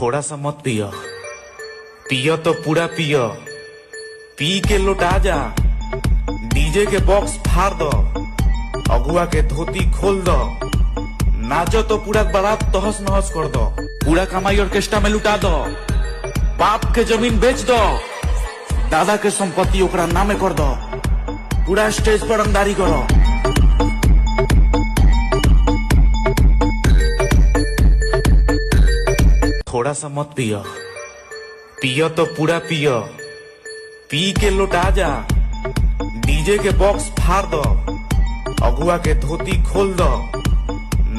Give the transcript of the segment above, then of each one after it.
थोड़ा सा मत पियो, पियो तो पूरा पियो। पी के लौटा जा, डीजे के बॉक्स फाड़ दो, अगुआ के धोती खोल दो, नाचो तो पूरा बारात तहस नहस कर दो, पूरा कमाई ऑर्केस्ट्रा में लुटा दो, बाप के जमीन बेच दो, दादा के संपत्ति ओकरा नामे कर दो, पूरा स्टेज पर रंगदारी करो। थोड़ा सा मत पियो, पियो तो पूरा पियो। पी के लौटा जा, डीजे के बॉक्स फाड़ दो, अगुआ के धोती खोल दो,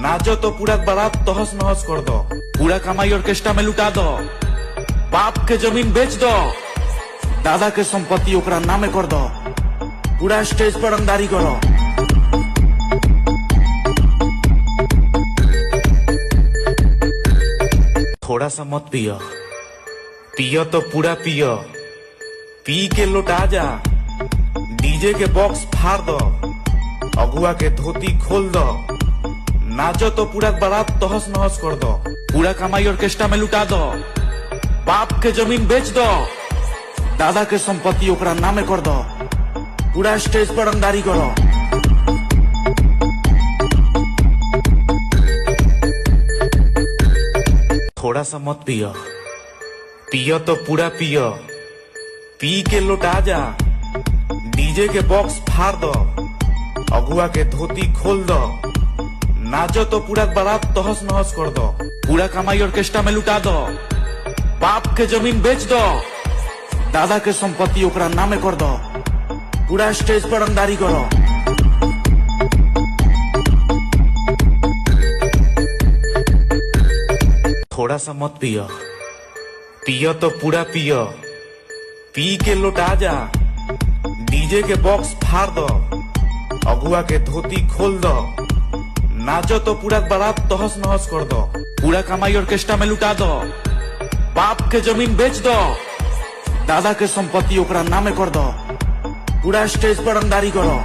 नाचो तो पूरा बारात तहस नहस कर दो, पूरा कमाई ऑर्केस्ट्रा में लुटा दो, बाप के जमीन बेच दो, दादा के संपत्ति ओकरा नामे कर दो, पूरा स्टेज पर रंगदारी करो। थोड़ा सा मत पियो, पियो तो पूरा पियो। पी के लौटा जा, डीजे के बॉक्स फाड़ दो, अगुआ के धोती खोल दो, नाचो तो पूरा बारात तहस नहस कर दो, पूरा कमाई ऑर्केस्ट्रा में लुटा दो, बाप के जमीन बेच दो, दादा के संपत्ति ओकरा नामे कर दो, पूरा स्टेज पर रंगदारी करो। थोड़ा सा मत पियो, पियो तो पूरा पियो। पी के लौटा जा, डीजे के बॉक्स फाड़ दो, अगुआ के धोती खोल दो, नाचो तो पूरा बारात तहस नहस कर दो, पूरा कमाई ऑर्केस्ट्रा में लुटा दो, बाप के जमीन बेच दो, दादा के संपत्ति ओकरा नामे कर दो, पूरा स्टेज पर रंगदारी करो। थोड़ा सा मत पियो, पियो तो पूरा पियो। पी के लौटा जा, डीजे के बॉक्स फाड़ दो, अगुआ के धोती खोल दो, नाचो तो पूरा बारात तहस नहस कर दो, पूरा कमाई ऑर्केस्ट्रा में लुटा दो, बाप के जमीन बेच दो, दादा के संपत्ति ओकरा नामे कर दो, पूरा स्टेज पर रंगदारी करो।